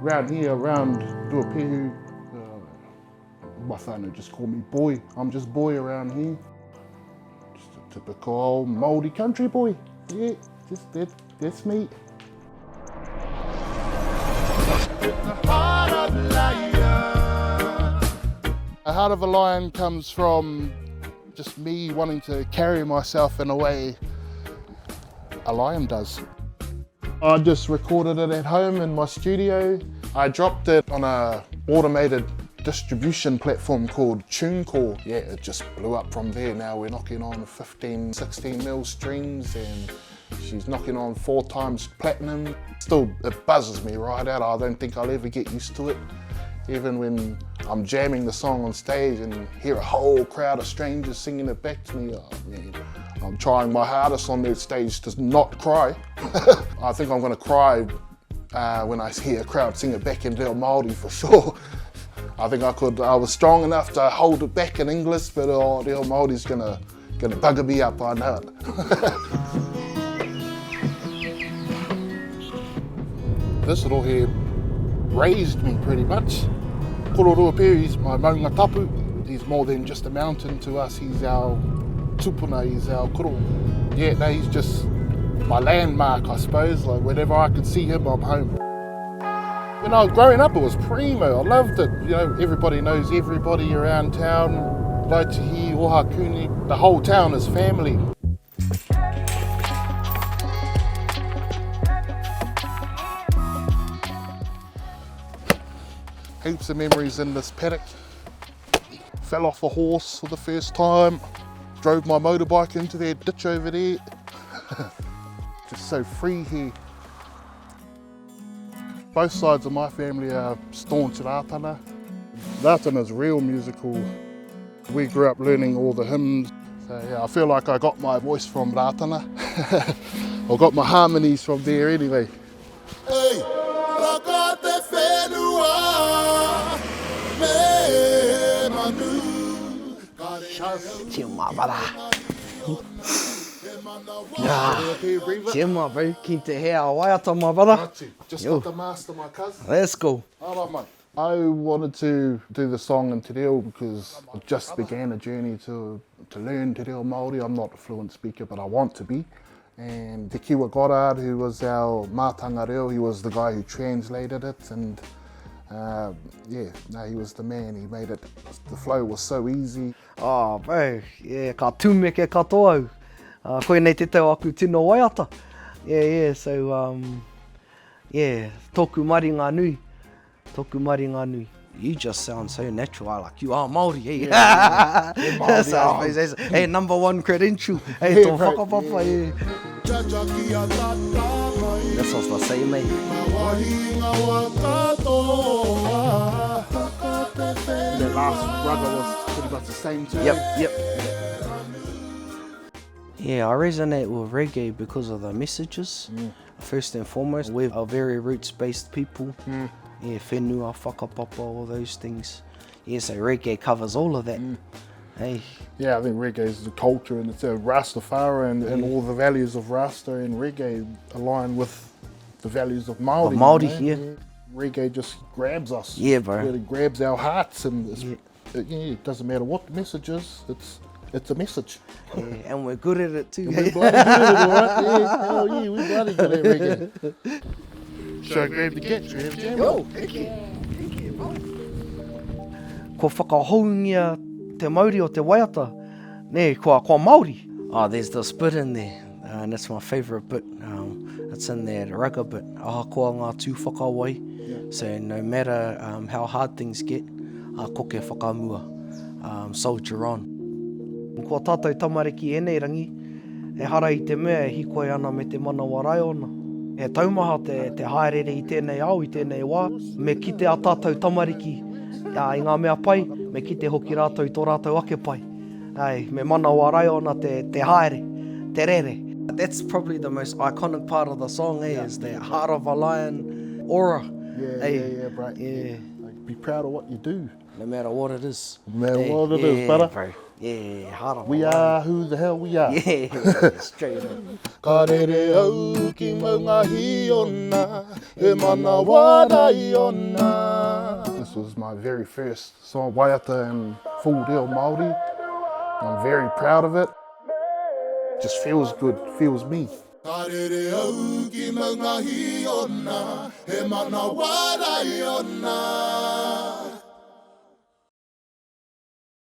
Around here, around Ruapehu, my whānau just call me boy. I'm just boy around here. Just a typical old Māori country boy. Yeah, just that's me. The heart of a lion comes from just me wanting to carry myself in a way a lion does. I just recorded it at home in my studio. I dropped it on a automated distribution platform called TuneCore. Yeah, it just blew up from there. Now we're knocking on 15, 16 mil streams and she's knocking on 4 times platinum. Still, it buzzes me right out. I don't think I'll ever get used to it. Even when I'm jamming the song on stage and hear a whole crowd of strangers singing it back to me, oh man, I'm trying my hardest on that stage to not cry. I think I'm gonna cry when I hear a crowd sing it back in Reo Māori for sure. I think I was strong enough to hold it back in English, but Reo Māori's gonna bugger me up, I know it. This little here raised me pretty much. Kororua, he's my maunga tapu. He's more than just a mountain to us. He's our tupuna, he's our koro. Yeah, no, he's just my landmark, I suppose. Like whenever I could see him, I'm home. When I was growing up, it was primo. I loved it. You know, everybody knows everybody around town. Laitihi, Ohakuni, the whole town is family. Heaps of memories in this paddock. Fell off a horse for the first time. Drove my motorbike into that ditch over there. Just so free here. Both sides of my family are staunch Rātana. Rātana's real musical. We grew up learning all the hymns. So yeah, I feel like I got my voice from Rātana. I got my harmonies from there anyway. Hey. Chima, brother. Chima, bro. Keen to hear WAIATA, my brother. Just got the master, my cousin. Let's go. I wanted to do the song in Te Reo because I just began a journey to learn Te Reo Māori. I'm not a fluent speaker, but I want to be. And Te Kiwa Goddard, who was our mātanga reo, he was the guy who translated it, and yeah, no, he was the man. He made it, the flow was so easy. Oh, bro, yeah, ka tūmeke katoa au. Koe nei te tau aku tino WAIATA. Yeah, so, yeah, tōku maringa nui. Tōku maringa nui. You just sound so natural, like you are Māori, eh? Yeah, That's hey, #1 credential. Hey, tō whakapapa, yeah. That's what I say, mate. The last brother was pretty much the same too. Yep. Yeah, I resonate with reggae because of the messages. First and foremost, we're a very roots-based people. Yeah, whenua, whakapapa, all those things. Yeah, so reggae covers all of that. Hey. Yeah, I think reggae is the culture and it's a Rastafari and all the values of Rasta and reggae align with the values of Māori. Māori, yeah. Reggae just grabs us. Yeah, bro. It really grabs our hearts and it doesn't matter what the message is, it's a message. Yeah, and we're good at it too. We're bloody good at it, right? Yeah, hell yeah, we're bloody good at reggae. Should I grab the cat? Should I have a jam? Yo, thank you, bro. Ko whakahoungia te Māori o te WAIATA. Ne, ko Māori. Oh, there's this bit in there, and that's my favourite bit. It's in there, the rugga bit. Ahakoa ngā tū whakawai. So no matter how hard things get, ko ke whakamua, soldier on. Ko tātou tamariki enei rangi, e hara i te mea e hikoi ana me te Manawa Raiona. E taumaha te haerere i tēnei au, i tēnei wā. Me kite a tātou tamariki i ngā mea pai, me kite hoki rātou i tō rātou ake pai. Ai, me Manawa Raiona te haere, te rere. That's probably the most iconic part of the song, is the heart of a lion aura. Yeah, bro. Yeah. Like, be proud of what you do. No matter what it is. No matter what it is, brother. Bro. Yeah, hara. We are who the hell we are. Yeah, straight up. Ka rere au ki maunga hiona, he Manawa Raiona. This was my very first song, WAIATA and full deal Māori. I'm very proud of it. Just feels good, feels me. Ka rere au ki maunga hiona, he Manawa Raiona.